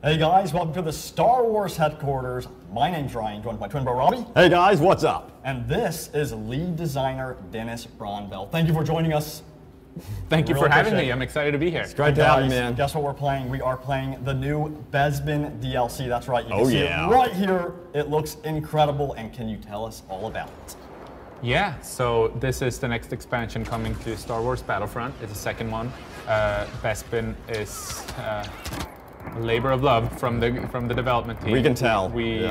Hey guys, welcome to the Star Wars headquarters. My name's Ryan, joined by twin bro Robbie. Hey guys, what's up? And this is lead designer Dennis Bronbell. Thank you for joining us. Thank you for having me. I'm excited to be here. It's great to have you, man. Guess what we're playing? We are playing the new Bespin DLC. That's right. You can see yeah. it right here. It looks incredible. And can you tell us all about it? Yeah, so this is the next expansion coming to Star Wars Battlefront. It's the second one. Bespin is a labor of love from the development team. We can tell. We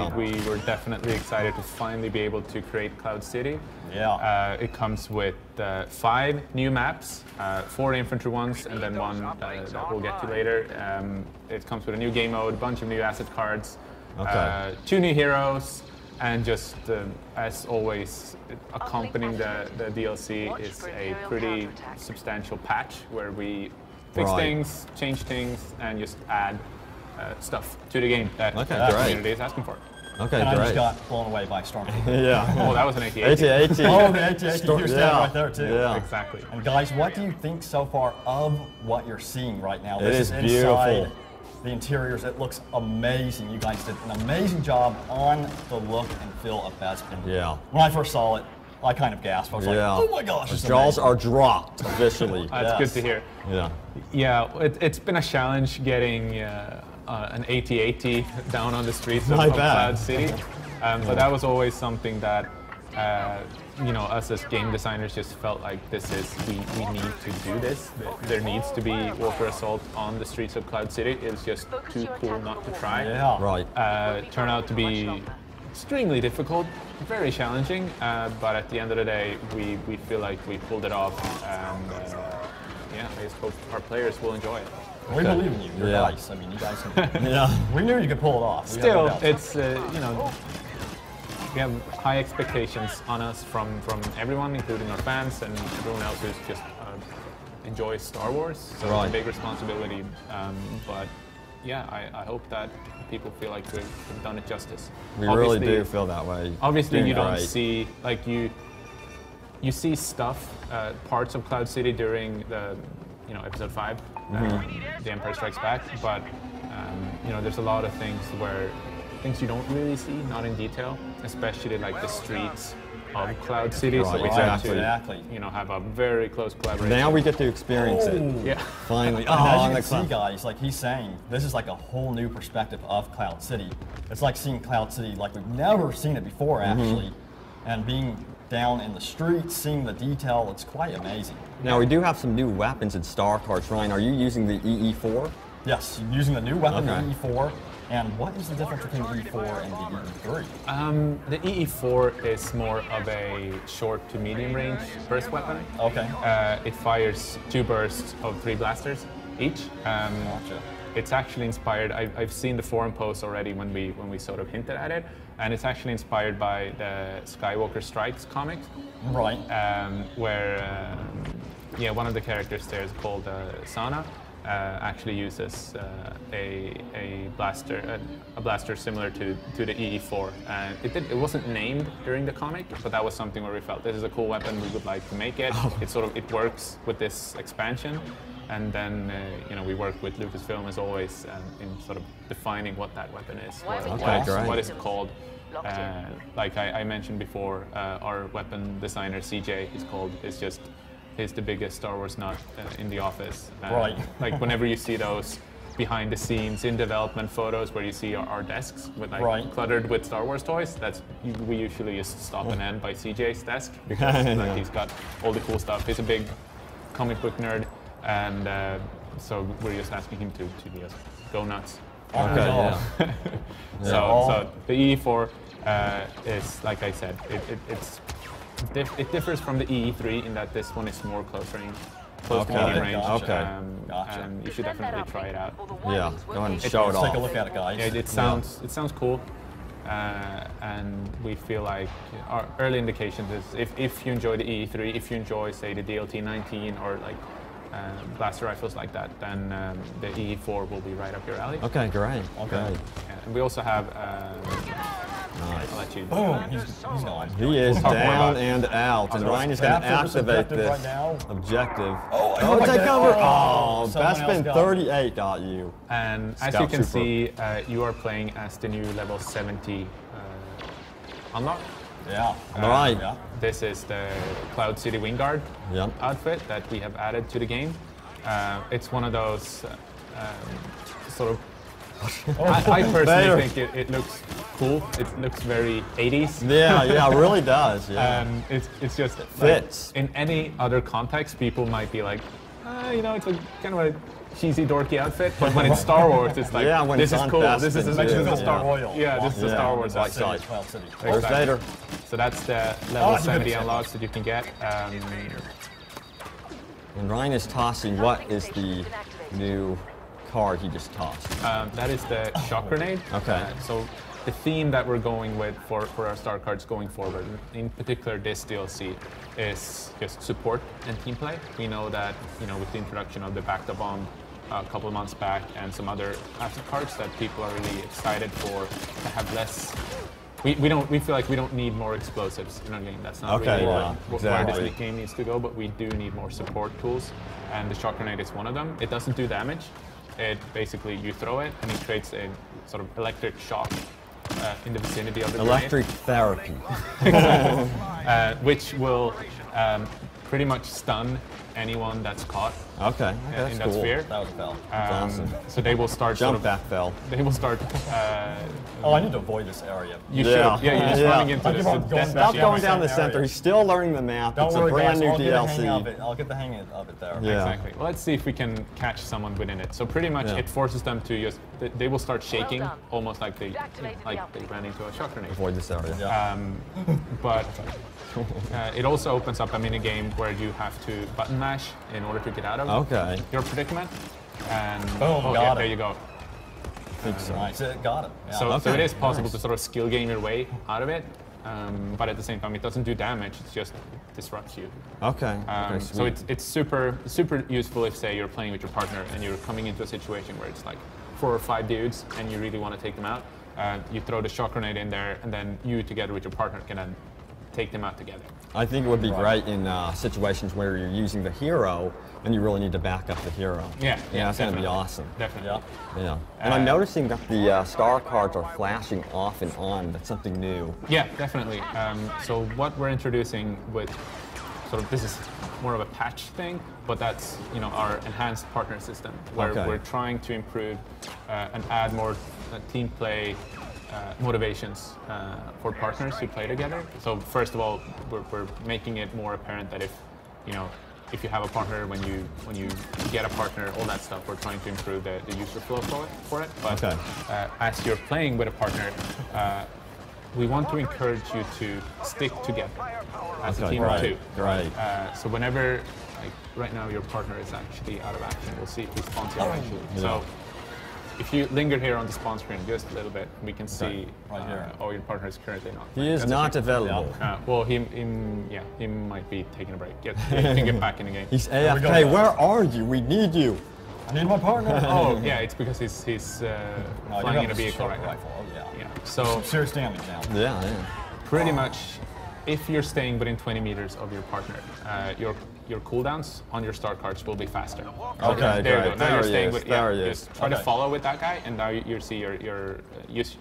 were definitely excited to finally be able to create Cloud City. Yeah. It comes with 5 new maps, 4 infantry ones, and then one that we'll get to later. It comes with a new game mode, a bunch of new asset cards, 2 new heroes, and just as always, accompanying the DLC is a pretty substantial patch where we fix things, change things, and just add stuff to the game that the community is asking for. Okay, and I just got blown away by Stormtrooper. Yeah. Oh, that was an AT-AT. AT-AT. Oh, the AT-AT. You're standing right there, too. Yeah. Exactly. And guys, what do you think so far of what you're seeing right now? It This is inside beautiful. the interiors. It looks amazing. You guys did an amazing job on the look and feel of Bespin. Yeah. When I first saw it, I kind of gasped. I was like, oh my gosh, it's jaws amazing. are dropped officially. That's good to hear. Yeah. Yeah, it's been a challenge getting an AT-AT down on the streets of bad. Cloud City. But that was always something that, you know, us as game designers just felt like we need to do this. There needs to be Walker Assault on the streets of Cloud City. It's just too cool not to try. Yeah. Right. Turned out to be extremely difficult, very challenging, but at the end of the day, we feel like we pulled it off, and yeah, I just hope our players will enjoy it. We believe in you. You're nice. I mean, you guys can. We knew you could pull it off. Still, it's you know, we have high expectations on us from everyone, including our fans and everyone else who's just enjoys Star Wars. So it's a big responsibility, but yeah, I hope that people feel like we've done it justice. We really do feel that way. Obviously, you don't see, like, you see stuff, parts of Cloud City during the, you know, episode 5, The Empire Strikes Back, but you know, there's a lot of things you don't really see, not in detail, especially like the streets of Cloud City. So we try to, you know, have a very close collaboration. Now we get to experience it. Yeah. Finally. As you can see, guys, like he's saying, this is like a whole new perspective of Cloud City. It's like seeing Cloud City like we've never seen it before, actually. And being down in the streets, seeing the detail, it's quite amazing. Now we do have some new weapons and star cards. Ryan, are you using the EE4? Yes, using the new weapon, the EE4. And what is the difference between the EE4 and the EE3? The EE4 is more of a short to medium range burst weapon. Okay. It fires 2 bursts of 3 blasters each. Gotcha. It's actually inspired. I've seen the forum posts already when we sort of hinted at it, and it's actually inspired by the Skywalker Strikes comics. Right. Where yeah, one of the characters there is called Sana. Actually uses a blaster similar to the EE4. It wasn't named during the comic, but that was something where we felt this is a cool weapon. We would like to make it. It works with this expansion, and then you know, we work with Lucasfilm as always in sort of defining what that weapon is. What is it called? Like I mentioned before, our weapon designer CJ he's the biggest Star Wars nut in the office. Like whenever you see those behind the scenes in development photos where you see our desks with cluttered with Star Wars toys, we usually just stop and end by CJ's desk because like, he's got all the cool stuff. He's a big comic book nerd, and so we're just asking him to just go nuts. Okay. So the EE4 is, like I said, it differs from the EE3 in that this one is more close range, close to medium range. And you should definitely try it out. Yeah, go ahead and show it off. Take a look at it, guys. Yeah, it sounds cool, and we feel like our early indications is if you enjoy the EE3, if you enjoy, say, the DLT-19 or like blaster rifles like that, then the EE4 will be right up your alley. Okay, great. Okay. And we also have. Nice. I'll let got you. Boom, he's gone. He is talk more down about it. and out, and Ryan is going to After this activate objective this right now. objective. Oh, my take God. over! Oh, Oh, someone else Bespin got 38 got you. And as Scout you can Trooper. see, you are playing as the new level 70 unlock. Yeah. All right. Yeah. This is the Cloud City Wingguard Yep. outfit that we have added to the game. It's one of those sort of. I personally think it looks cool. It looks very 80s. Yeah, it really does. Yeah. It's just Fits. Like, in any other context, people might be like, it's a kind of a cheesy, dorky outfit. But when it's Star Wars, it's like, Yeah, when this it's is on cool. Bespin This is too. a Star Royal. Yeah, this is a Yeah. Star Wars Like outfit. size. Cloud City. Where's Exactly. Vader? So that's the level you 70 did it. unlocks that you can get. And Ryan is tossing. What is the new card he just tossed? That is the shock grenade. Okay. So the theme that we're going with for our star cards going forward, in particular this DLC, is just support and team play. We know that with the introduction of the backed up bomb a couple of months back and some other asset cards, that people are really excited for to have less. We feel like we don't need more explosives in our game. That's not Okay, really yeah, where exactly. this game needs to go, but we do need more support tools, and the shock grenade is one of them. It doesn't do damage. It basically, you throw it and it creates a sort of electric shock in the vicinity of the Electric therapy. grenade, which will pretty much stun anyone that's caught Okay, in that's that cool. sphere. That was a fail. awesome. So they will start Jump sort of, back fell. They will start. Oh, I need to avoid this area. You Yeah. should. Yeah, you're just Yeah. running into I this. keep on death going machine. back Stop going down the Same center. area. He's still learning the map. Don't it's worry, a brand guys. new I'll get the hang of DLC. it. I'll get the hang of it there. Yeah. Exactly. Well, let's see if we can catch someone within it. So pretty much, Yeah. it forces them to just. They will start shaking, almost like they ran into a shock grenade. Avoid this area. Yeah. But it also opens up a mini game where you have to button mash in order to get out of Okay. your predicament. And Boom, oh, got yeah, it. there you go. Nice. Got it. Yeah. So Okay, it is possible nice. to sort of skill game your way out of it, but at the same time, it doesn't do damage. It just disrupts you. Okay. Okay, So sweet. it's super useful if, say, you're playing with your partner and you're coming into a situation where it's like 4 or 5 dudes and you really want to take them out. You throw the shock grenade in there, and then you together with your partner can then take them out together. I think it would be great in situations where you're using the hero and you really need to back up the hero. Yeah, that's going to be definitely. awesome. Definitely. Yeah. Yeah. And I'm noticing that the star cards are flashing off and on. That's something new. Yeah, definitely. So what we're introducing with sort of, this is more of a patch thing, but that's our enhanced partner system, where Okay. we're trying to improve and add more team play motivations for partners who play together. So first of all, we're making it more apparent that if you have a partner, when you get a partner, all that stuff, we're trying to improve the user flow for it. But Okay. As you're playing with a partner, we want to encourage you to stick together as a Okay, team of great, two. great. So whenever, like right now, your partner is actually out of action, we'll see if he spawns here eventually. Yeah. So if you linger here on the spawn screen just a little bit, we can see. Right here. Oh, your partner is currently not. He is That's not okay. available. Well, he might be taking a break. He can get back in the game. He's we go. AFK. Where are you? We need you. I need my partner. Oh, yeah, it's because he's No, I flying do in a have vehicle short right now. rifle. Oh, yeah. Yeah. So Some serious damage now. Yeah. pretty much, if you're staying within 20 meters of your partner, your cooldowns on your star cards will be faster. So Okay, there you great. go. Now There you're he staying is. with. There Yeah, he is. just try to Okay. follow with that guy, and now you see your use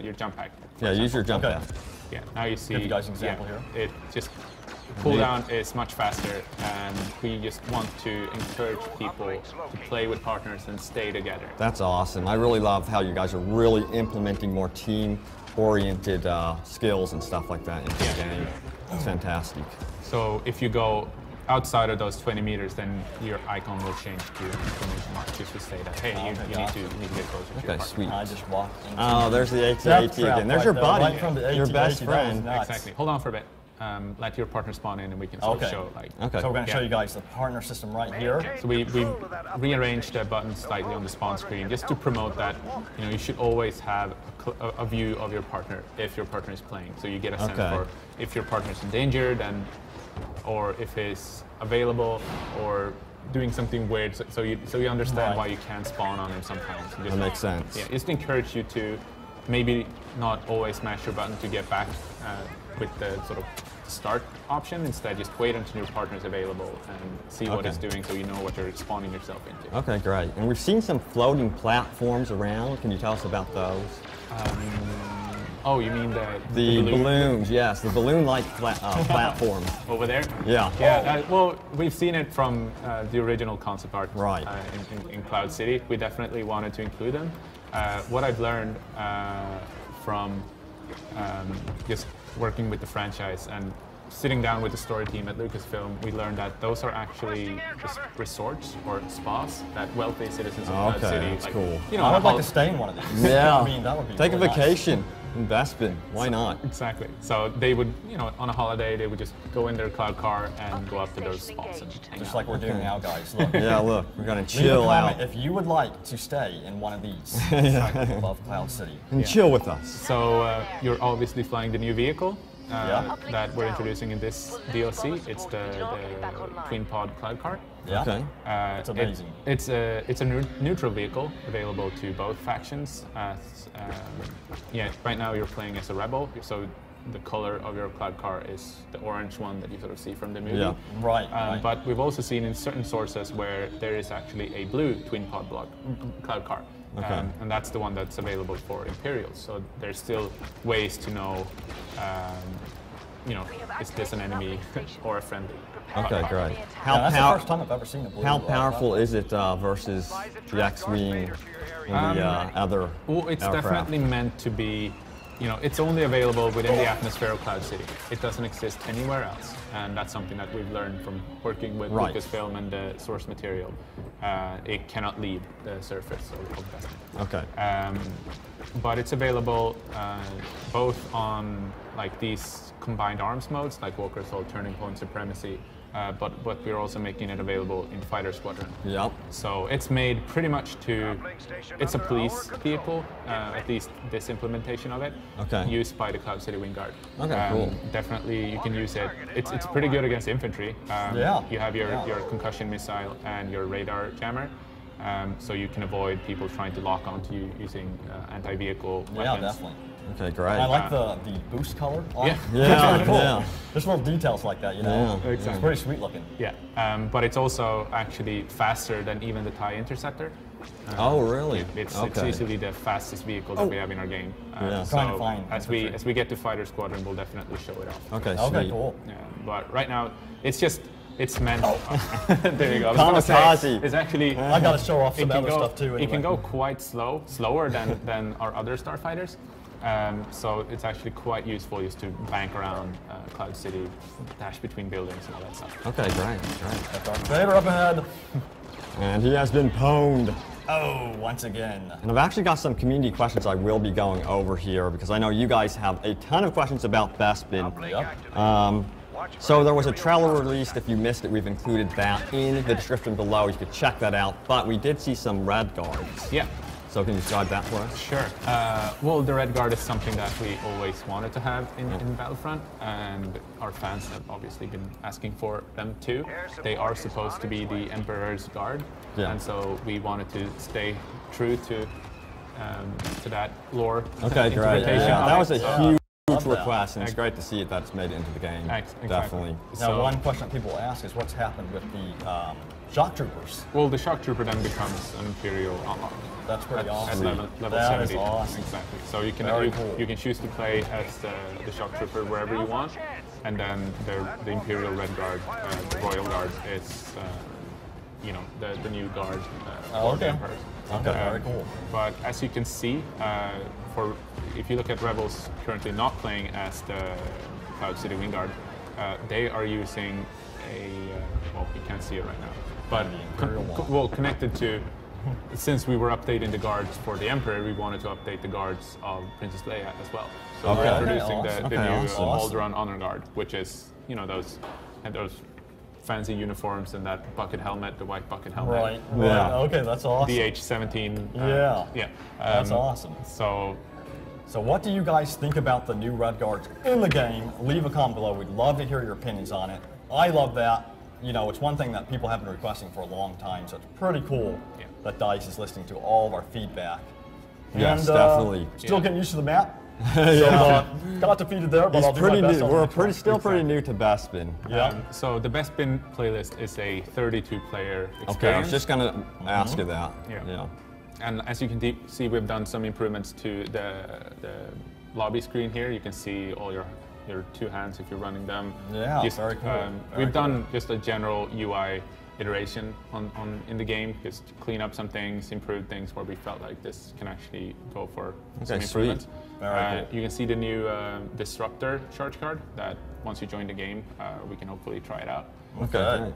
your jump pack. for Yeah. Use example. your jump Okay. pad. Yeah. Now you see. Give you guys an example It just cooldown is much faster, and we just want to encourage people to play with partners and stay together. That's awesome. I really love how you guys are really implementing more team-oriented skills and stuff like that into the game. It's fantastic. So if you go outside of those 20 meters, then your icon will change to an exclamation mark just to say that, hey, you need to get closer to your Okay, partner. sweet. I just walked into Oh, there's the Death AT-AT trap again. There's right your there, buddy, right from the your AT-AT. best That was friend. nuts. Exactly. Hold on for a bit. Let your partner spawn in, and we can sort of Okay. show like. Okay. So we're going to show Yeah. you guys the partner system right here. So we rearranged the buttons slightly on the spawn screen just to promote that you should always have a view of your partner if your partner is playing. So you get a sense Okay. for if your partner is endangered or if he's available or doing something weird. So you understand Right. why you can't spawn on him sometimes. And That makes sense. Yeah, just encourage you to maybe not always smash your button to get back with the sort of start option. Instead, just wait until your partner is available and see what it's doing, so you know what you're spawning yourself into. Okay, great. And we've seen some floating platforms around. Can you tell us about those? Oh, you mean the balloons? Yes, the balloon-like platforms. Over there? Yeah. Yeah. Well, we've seen it from the original concept art Right. in Cloud City. We definitely wanted to include them. What I've learned from just working with the franchise and sitting down with the story team at Lucasfilm, we learned that those are actually resorts or spas that wealthy citizens of Cloud City. That's like, cool. You know, I would like to stay in one of these. Yeah. I mean, that would be Take really a vacation in Bespin. Why not? Exactly. So they would, on a holiday, they would just go in their cloud car and go up to those spots and hang Just out. like we're doing now, guys. Look. Yeah, look, we're gonna Leave a chill comment out if you would like to stay in one of these above Cloud City. and chill with us. So you're obviously flying the new vehicle Yeah. that we're introducing in this DLC. It's the Twin Pod Cloud Car. Yeah. Okay. It's amazing. It's a neutral vehicle available to both factions. Right now you're playing as a rebel, so the color of your cloud car is the orange one that you sort of see from the movie. Yeah. Right. But we've also seen in certain sources where there is actually a blue Twin Pod cloud car. Okay. And that's the one that's available for Imperials. So there's still ways to know, is this an enemy or a friendly? Okay, great. That's the first time I've ever seen a blue. How powerful is it versus the X-Wing and the other Well, it's aircraft? definitely meant to be, it's only available within the atmosphere of Cloud City. It doesn't exist anywhere else. And that's something that we've learned from working with Right. Lucasfilm and the source material. It cannot leave the surface of Bespin. Okay. But it's available both on like these combined arms modes, like Walker Assault, Turning Point, Supremacy, but we're also making it available in Fighter Squadron. Yep. So it's made pretty much it's a police vehicle, at least this implementation of it, Okay. used by the Cloud City Wing Guard. Okay, cool. Definitely you can use it. It's pretty good against infantry. Yeah. You have your concussion missile and your radar jammer. So you can avoid people trying to lock onto you using anti-vehicle weapons. Yeah, definitely. Okay, great. I like the boost color on it. Yeah. It's really cool. Yeah. There's little details like that, Yeah. It's pretty sweet looking. Yeah, but it's also actually faster than even the TIE Interceptor. Oh, really? It's Okay. easily the fastest vehicle that we have in our game. Yeah. So Trying to find as we get to Fighter Squadron, we'll definitely show it off. Okay, Okay, sweet. cool. Yeah, but right now it's meant. There you go. I was gonna say, Kamikaze. it's actually. I got to show off some It can other go. stuff too. It can anyway. go quite slower than our other starfighters. So it's actually quite useful just to bank around Cloud City, dash between buildings and all that stuff. Okay, great. That's Darth Vader up ahead. And he has been pwned. Oh, once again. And I've actually got some community questions I will be going over here because I know you guys have a ton of questions about Bespin. Yep. So there was a trailer released. If you missed it, we've included that in the description below. You could check that out. But we did see some red guards. Yeah. So can you describe that for us? Sure. Well, the Red Guard is something that we always wanted to have in Battlefront, and our fans have obviously been asking for them too. They are supposed to be the Emperor's Guard, and so we wanted to stay true to that lore Okay, great. interpretation. Yeah, of that it. was a So- huge Love that. request, and it's great to see it that's made it into the game. Exactly. Definitely. Now, So- one question that people ask is what's happened with the shock troopers. Well, the Shock Trooper then becomes an Imperial unlock. That's pretty At awesome. level That is 70. awesome. Exactly. So you can Very cool. you can choose to play as the Shock Trooper wherever you want, and then the Imperial Red Guard, the Royal Guard, is the new guard for the okay. Emperor. Okay, very cool. But as you can see, if you look at Rebels currently not playing as the Cloud City Wing Guard, they are using well, you can't see it right now, but connected to. Since we were updating the guards for the Emperor, we wanted to update the guards of Princess Leia as well. So we're introducing the new Alderaan Honor Guard, which is those fancy uniforms and that bucket helmet, the white bucket helmet. Right. Yeah. Okay, that's awesome. DH-17. Yeah. That's awesome. So what do you guys think about the new Red Guards in the game? Leave a comment below. We'd love to hear your opinions on it. I love that. It's one thing that people have been requesting for a long time, so it's pretty cool that DICE is listening to all of our feedback. Yes, and, definitely. Still getting used to the map. Yeah. So, got defeated there, but It's I'll do my pretty best new. on We're the next one. still pretty new to Bespin. Yeah. So the Bespin playlist is a 32-player experience. Okay, I was just gonna ask you that. Yeah. And as you can see, we've done some improvements to the lobby screen here. You can see all your two hands if you're running them. Yeah, very cool. We've done just a general UI iteration in the game, just clean up some things, improve things where we felt like this can actually go for some improvements. Very cool. You can see the new Disruptor charge card that once you join the game, we can hopefully try it out. Okay.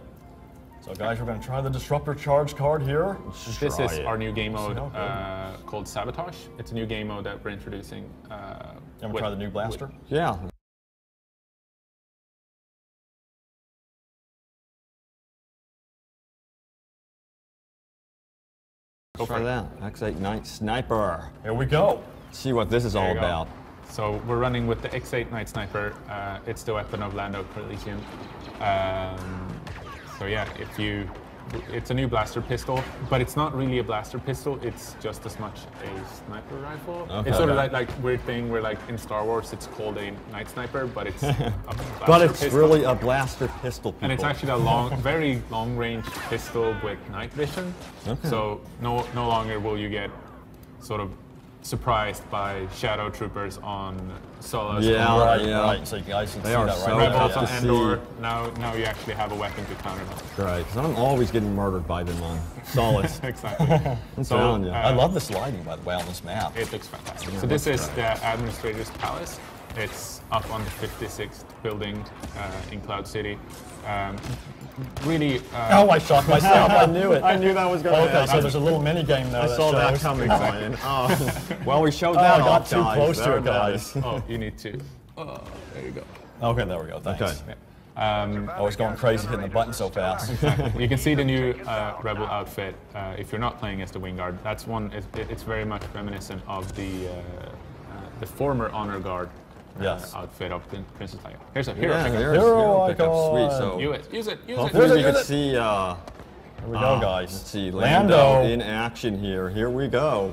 So guys, we're going to try the Disruptor charge card here. This is our new game mode called Sabotage. It's a new game mode that we're introducing. And we'll try the new blaster? Yeah. Go Try for that. X8 Night Sniper. Here we go. See what this is all you go. about. So we're running with the X8 Night Sniper. It's the weapon of Lando Calrissian. So yeah, it's a new blaster pistol, but it's not really a blaster pistol. It's just as much a sniper rifle. Okay. It's sort of like weird thing where like in Star Wars it's called a night sniper, but it's a blaster But it's pistol. really a blaster pistol. People. And it's actually a very long-range pistol with night vision. Okay. So no longer will you get sort of surprised by shadow troopers on solos. Yeah, Right. So you guys can They see are that so right Rebels there. on to see. Endor. Now you actually have a weapon to counter them. Right, because I'm always getting murdered by them on solids. Exactly. I'm telling you. I love this lighting, by the way, on this map. It looks fantastic. So this is the Administrator's Palace. It's up on the 56th building in Cloud City. Really. Oh, I shot myself. I knew it. I knew that was going to Okay, happen. so there's a little mini game there. I saw that shows. coming, Ryan. Oh. Well, we showed Oh, that I got off, too guys. close to There it, guys. Oh, you need to. Oh, there you go. Okay, there we go. Thanks. Okay. I was going crazy hitting the button so fast. You can see the new Rebel outfit. If you're not playing as the Wingguard, that's one. It's very much reminiscent of the former Honor Guard outfit of Princess Leia. Here's a hero. Yeah, pickup. there's Hero pickup. Sweet. icon. So Use it. hopefully we use can it. see. Here we go, guys. Let's see Lando Lando. in action here. Here we go.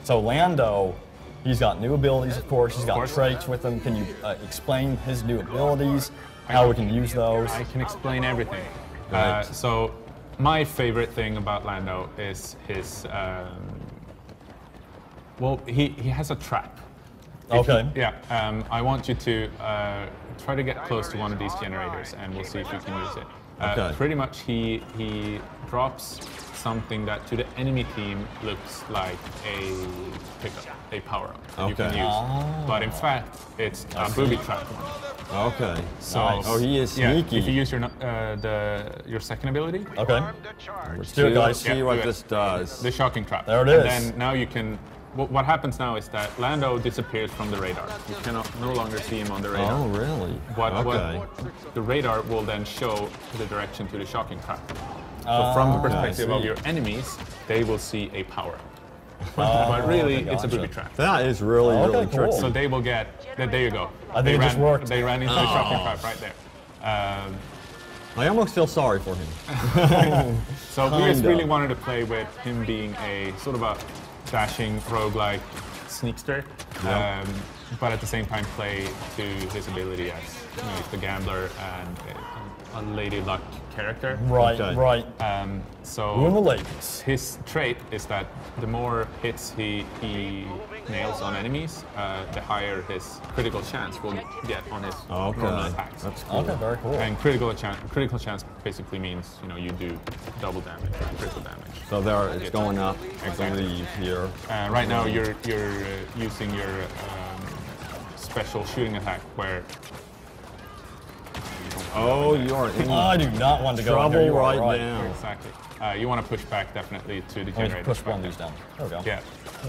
So Lando, he's got new abilities, of course. He's got course. traits with him. Can you explain his new abilities, how we can use those? I can explain everything. Right. So my favorite thing about Lando is his. Well, he has a trap. Okay. I want you to try to get close to one of these generators, and we'll see if you can use it. Okay. Pretty much, he drops something that to the enemy team looks like a pickup, a power-up that you can Okay. use. But in fact, it's a booby trap one. Okay. So, Oh, he is sneaky. If you use your second ability, Okay. Let's do it, guys. See Yeah, what do it. this does. the shocking trap. There it And is. then now you can. What happens now is that Lando disappears from the radar. You cannot no longer see him on the radar. Oh, really? Okay. What the radar will then show the direction to the shocking trap. So from the perspective of see. your enemies, they will see a power. But really, okay, it's a booby gotcha. trap. That is really, Okay, really cool. tricky. So they will get. There you go. I think they it just worked. They ran into the shocking trap right there. I almost feel sorry for him. So we just Kinda. really wanted to play with him being a sort of a dashing roguelike sneakster, Yep. but at the same time play to his ability as he's the gambler and a lady luck character. Right, Okay. right. So Who in the ladies? his trait is that the more hits he nails on enemies, the higher his critical chance will get on his normal Okay. attacks. That's cool. Okay, very cool. And critical chance basically means you do double damage, critical damage. So there, it's going up, I Exactly. believe, here. Right now you're using your special shooting attack where. Oh, you are in I do not want to go in trouble here. You are right now. Exactly. You want to push back definitely to the Let me generator. just push one of these down. There we go. Yeah.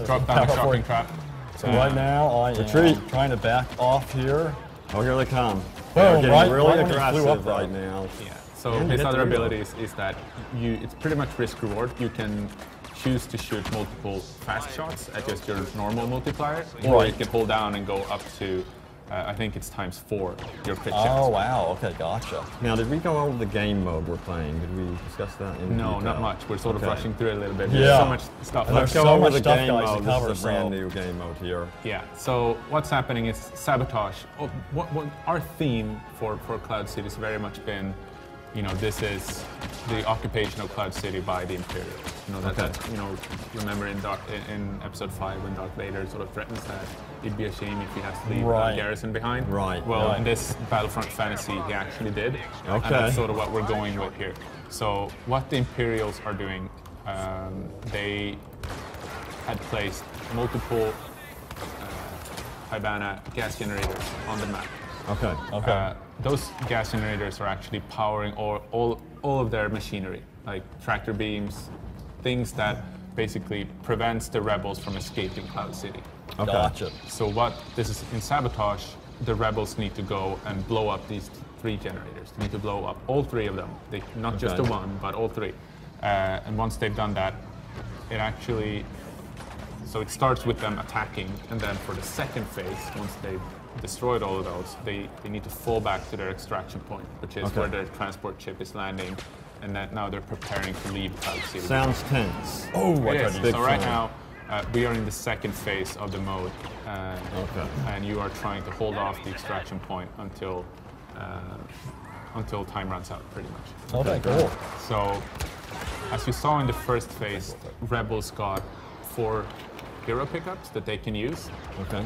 Drop down the Power shocking forward. trap. So right now, I Retreat. am trying to back off here. Oh, here they come. Boom, They're getting right really when he flew aggressive up there. right now. Yeah. So And his hit other the reload. abilities is that it's pretty much risk reward. You can choose to shoot multiple fast shots at just your normal multiplier, or you Right. can hold down and go up to I think it's ×4 your pitch Oh, chance. wow. Okay, gotcha. Now, did we go over the game mode we're playing? Did we discuss that in No, detail? not much. We're sort of Okay. rushing through it a little bit. Yeah. There's so much stuff. And Let's there's go so over much the stuff, game guys, to mode. cover, This is a brand so- new game mode here. Yeah, so what's happening is sabotage. Oh, what our theme for Cloud City has very much been, you know, this is the occupation of Cloud City by the Imperials. You know, that you know, remember in episode 5 when Darth Vader sort of threatens that it'd be a shame if he has to leave Right. Garrison behind. Right. Well, Right. in this Battlefront fantasy, he actually did. Okay. And that's sort of what we're going with here. So what the Imperials are doing, they had placed multiple Hibana gas generators on the map. Okay. Okay. Those gas generators are actually powering all of their machinery, like tractor beams, things that basically prevents the rebels from escaping Cloud City. Okay. Gotcha. So what this is in sabotage, the rebels need to go and blow up these 3 generators. They need to blow up all 3 of them. Not just the Okay. one, but all 3. And once they've done that, it actually, so it starts with them attacking, and then for the second phase, once they've destroyed all of those, they need to fall back to their extraction point, which is Okay. where their transport ship is landing, and that now they're preparing to leave Cloud City. Sounds tense. Oh, It what is. a So right fan. now, we are in the second phase of the mode, Okay. and you are trying to hold off the extraction point until time runs out, pretty much. Okay, cool. So, as you saw in the first phase, rebels got 4 hero pickups that they can use. Okay.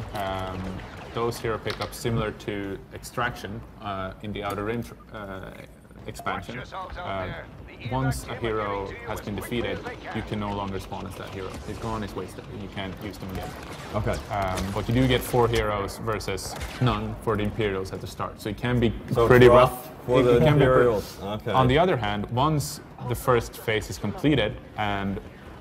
Those hero pickups, similar to extraction in the Outer Rim expansion. Once a hero has been defeated, you can no longer spawn as that hero. He's gone, he's wasted, and you can't use them again. Okay. But you do get 4 heroes versus none for the Imperials at the start. So it can be So pretty rough rough. for It the can be Imperials. Okay. On the other hand, once the first phase is completed and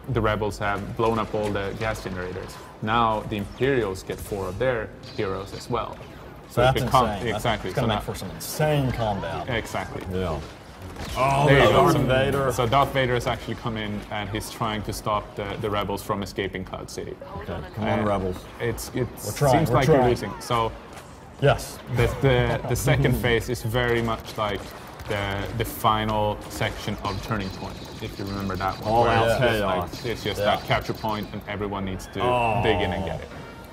the rebels have blown up all the gas generators, now the Imperials get 4 of their heroes as well. So That's it becomes insane. exactly. It's going to so make for some insane combat. exactly. Yeah. Oh, There you go. Darth Vader. So Darth Vader has actually come in and he's trying to stop the rebels from escaping Cloud City. Okay. Come on, rebels. It trying, seems we're like you're trying. losing. So Yes. the second phase is very much like the final section of Turning Point, if you remember that one. All where out it's just chaos. it's just Yeah. that capture point and everyone needs to dig in and get it.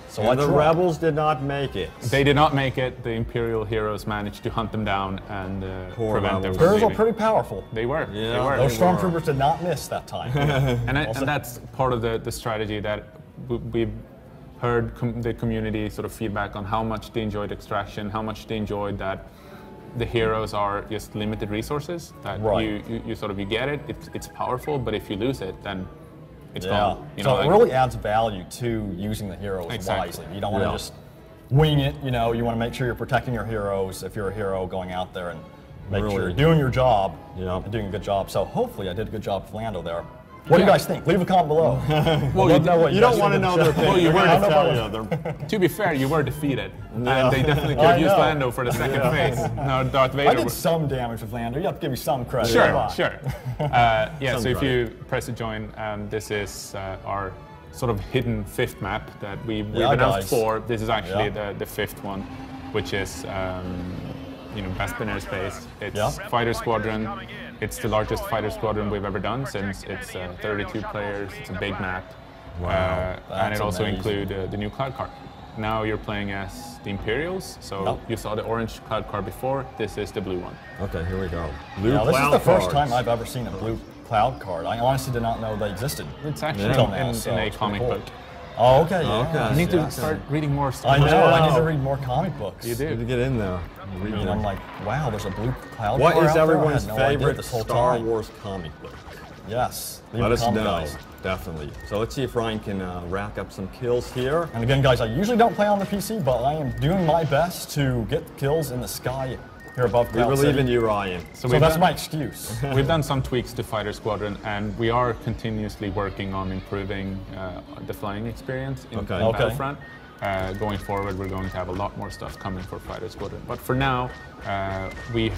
So And I the tried. rebels did not make it. They did not make it. The Imperial heroes managed to hunt them down and Poor prevent them rebels. from Imperials are leaving. pretty powerful. They were. Yeah, they were. Those They were. stormtroopers did not miss that time. And that's part of the strategy that we've heard the community sort of feedback on how much they enjoyed extraction, how much they enjoyed that the heroes are just limited resources. That Right. you sort of you get it, it's powerful, but if you lose it, then it's Yeah. gone. You So know, it like- really adds value to using the heroes Exactly. wisely. You don't want to Yeah. just wing it. You know, you want to make sure you're protecting your heroes if you're a hero going out there and make Really. sure you're doing your job Yeah. and doing a good job. So hopefully I did a good job with Lando there. What do you guys think? Leave a comment below. Well, I'd love to know what You guys don't want to think know of the their show. opinion. you We're were gonna the tell fellas. you. to be fair, you were defeated, Yeah. and they definitely could I have used know. Lando for the second phase. No, Darth Vader. I did some damage with Lando. You have to give me some credit. Come Sure, on. sure. Yeah, Some so if credit. you press to join, this is our sort of hidden 5th map that we've Yeah, announced guys. 4. This is actually Yeah. the 5th one, which is Bespin Airspace. It's Yeah. Fighter Squadron. It's the largest fighter squadron we've ever done since it's 32 players. It's a big map. Wow, And that's it also amazing. includes the new cloud car. Now you're playing as the Imperials, so Yep. you saw the orange cloud car before. This is the blue one. Okay, here we go. Blue Now, this is cloud the first cards. time I've ever seen a blue cloud card. I honestly did not know they existed. It's actually Until in, now, in so a it's pretty comic cool. book. Oh, okay. Yeah. Okay. You need to Yeah. start reading more stuff. I know. I need Wow. to read more comic books. You Need to do. get in there. Read And them. I'm like, wow, there's a blue cloud What car is out there? I had everyone's no idea favorite this whole Star time. Wars comic book? Yes. Leave Let a us comment, know, guys. definitely. So let's see if Ryan can rack up some kills here. And again, guys, I usually don't play on the PC, but I am doing my best to get kills in the sky here above We Cloud believe City. in you, Ryan. So we've that's done- my excuse. We've done some tweaks to Fighter Squadron, and we are continuously working on improving the flying experience in Okay. Okay. Battlefront. Going forward, we're going to have a lot more stuff coming for Fighter Squadron. But for now, we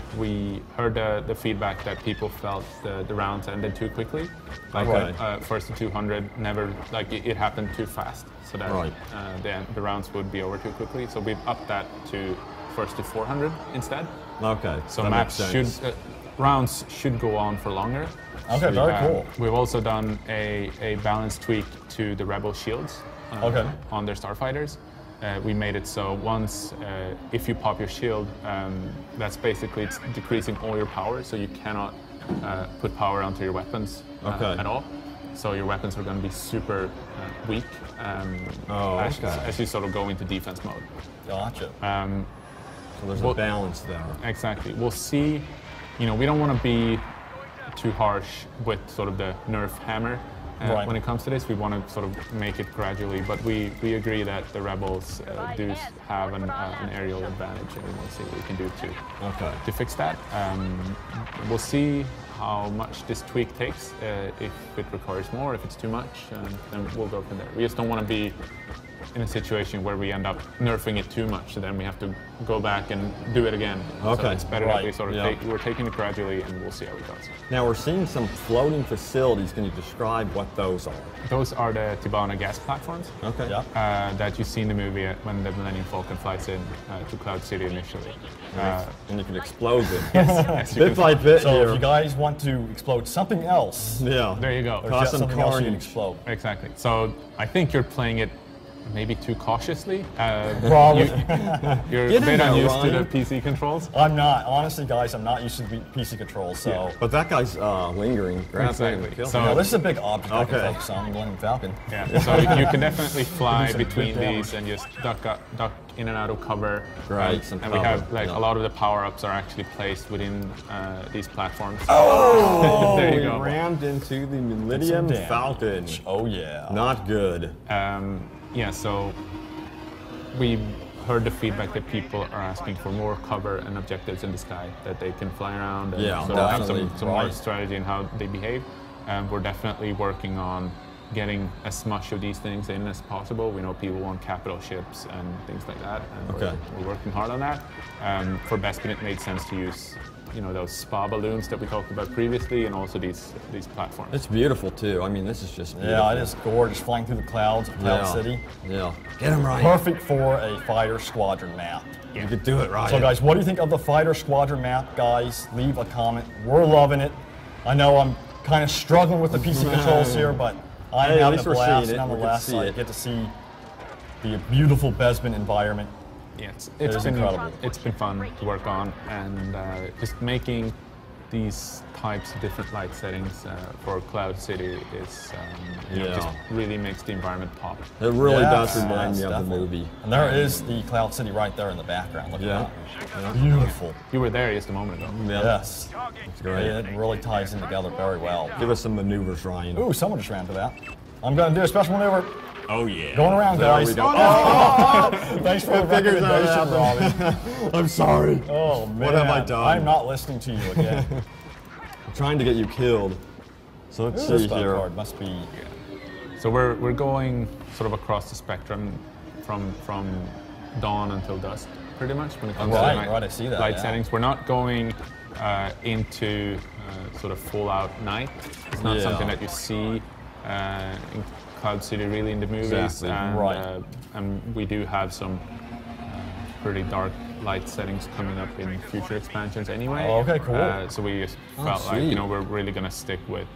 heard the feedback that people felt the rounds ended too quickly. Like first to 200, never like it happened too fast, so that the rounds would be over too quickly. So we've upped that to first to 400 instead. Okay. So maps rounds should go on for longer. Okay, very cool. We've also done a balance tweak to the Rebel shields on their starfighters. We made it so once, if you pop your shield, that's basically it's decreasing all your power, so you cannot put power onto your weapons at all. So your weapons are going to be super weak as you sort of go into defense mode. Gotcha. So there's a balance there. Exactly. We'll see. You know, we don't want to be too harsh with sort of the nerf hammer when it comes to this. We want to sort of make it gradually, but we agree that the Rebels do have an aerial advantage, and we'll see what we can do to fix that. We'll see how much this tweak takes. If it requires more, if it's too much, then we'll go from there. We just don't want to be in a situation where we end up nerfing it too much, so then we have to go back and do it again. Okay. So it's better that we sort of we're taking it gradually, and we'll see how it goes. Now we're seeing some floating facilities. Can you describe what those are? Those are the Tibanna gas platforms. Okay. That you see in the movie when the Millennium Falcon flies in to Cloud City initially. And you can explode them. Yes, bit by bit So here. if you guys want to explode something else, there you go. or just something else you can explode. Exactly. So I think you're playing it maybe too cautiously. Probably. You're a bit unused to the PC controls. I'm not. Honestly, guys, I'm not used to the PC controls, so. But that guy's lingering. Grab that and Exactly. kill So- him. No, this is a big object I can Okay. focus on, Millennium Falcon. Yeah. So you can definitely fly some between good damage. these and just duck in and out of cover. Right, some And we cover, have like a lot of the power-ups are actually placed within these platforms. Oh, there you we go. rammed into the Millennium damage. Falcon. Oh yeah. Not good. Yeah, so we heard the feedback that people are asking for more cover and objectives in the sky that they can fly around and Yeah, sort of have definitely. some more Right. strategy in how they behave. We're definitely working on getting as much of these things in as possible. We know people want capital ships and things like that, and we're working hard on that. For Bespin, it made sense to use those spa balloons that we talked about previously, and also these platforms. It's beautiful too. I mean, this is just beautiful. Yeah, it is gorgeous flying through the clouds of Cloud City. Yeah. Get him right. Perfect for a fighter squadron map. You could do it right. So guys, what do you think of the fighter squadron map, guys? Leave a comment. We're loving it. I know I'm kind of struggling with the PC controls here, but I'm Hey, at having least a we're blast seeing it. We get to nonetheless. see I it. get to see the beautiful Bespin environment. Yeah, It is incredible. It's been fun to work on, and just making these types of different light settings for Cloud City is just really makes the environment pop. It really does Yes, remind yes, me of the definitely. movie. And there is the Cloud City right there in the background. Look Yeah. at that. Beautiful. You were there just a moment ago. Yeah. Yes. It's great. It really ties in together very well. Give us some maneuvers, Ryan. Ooh, someone just ran to that. I'm going to do a special maneuver. Oh yeah. Going around, There guys. we go. Thanks for the figures out recommendation, that. Robbie. I'm sorry. Oh, man. What have I done? I'm not listening to you again. I'm trying to get you killed. So let's This see bug here. card must be... So we're going sort of across the spectrum from dawn until dusk, pretty much when it comes to Right, I see that, light yeah. settings. We're not going into sort of full out night. It's not Yeah. something that you see in Cloud City really in the movies, Exactly, and, right. And we do have some pretty dark light settings coming up in future expansions anyway. Oh, okay, cool. So we just felt like sweet. we're really gonna stick with.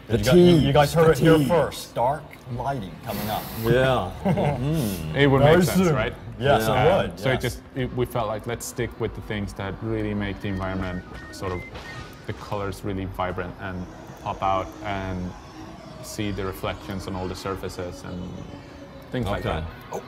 You guys heard it here tease. first. Dark lighting coming up. Yeah. It would Very make sense, soon. right? Yes, Yeah. it would. So yes. we felt like let's stick with the things that really make the environment sort of the colors really vibrant and pop out, and see the reflections on all the surfaces and things like that. Oh,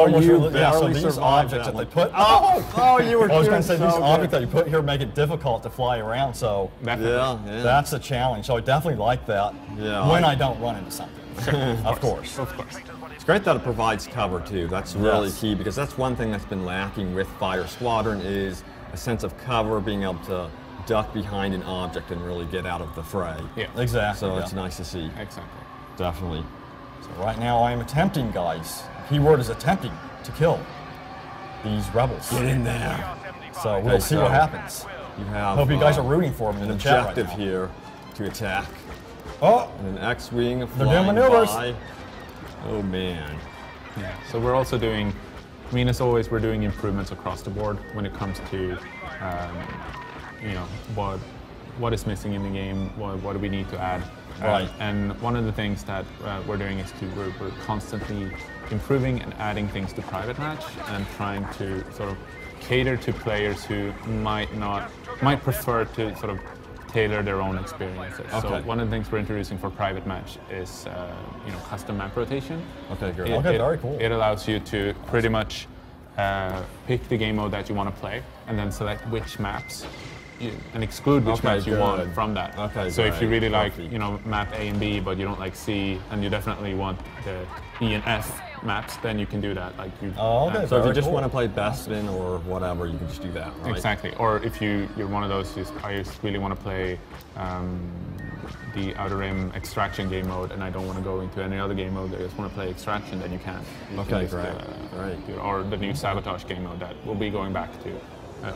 you yeah, so barely these survived objects that that they one. put... Oh, you were I was doing going to say, so these good. objects that you put here make it difficult to fly around, so Definitely. Yeah. that's a challenge. So I definitely like that Yeah. when I don't run into something. Of course. Of course. It's great that it provides cover too. That's really Yes. key, because that's one thing that's been lacking with Fighter Squadron is a sense of cover, being able to duck behind an object and really get out of the fray. Yeah. Exactly. So yeah. it's nice to see. Exactly. Definitely. So right now I am attempting, guys. Keyword is attempting to kill these rebels. Get in there. So we'll see what happens. You have. Hope you guys are rooting for me in an the chat right objective now. here to attack. Oh, And an X-wing doing flying maneuvers. by. Oh man. Yeah. So we're also doing, I mean, as always, we're doing improvements across the board when it comes to, you know, what is missing in the game, what do we need to add. Right. And one of the things that we're doing is we're constantly improving and adding things to private match and trying to sort of cater to players who might prefer to sort of tailor their own experiences. Okay. So one of the things we're introducing for private match is you know, custom map rotation. Okay, great. Okay, very cool. It allows you to pretty much pick the game mode that you want to play and then select which maps and exclude which maps you want good. from that. Okay, so if you great. really like, Perfect. you know, map A and B, but you don't like C, and you definitely want the E and F maps, then you can do that. Like you. Oh, okay. So if you Very just cool. want to play Bespin or whatever, you can just do that, right? Exactly. Or if you're one of those who's, I just really want to play the Outer Rim extraction game mode, and I don't want to go into any other game mode. I just want to play extraction. Then you can. You Okay, can just, great. or the new sabotage game mode that we'll be going back to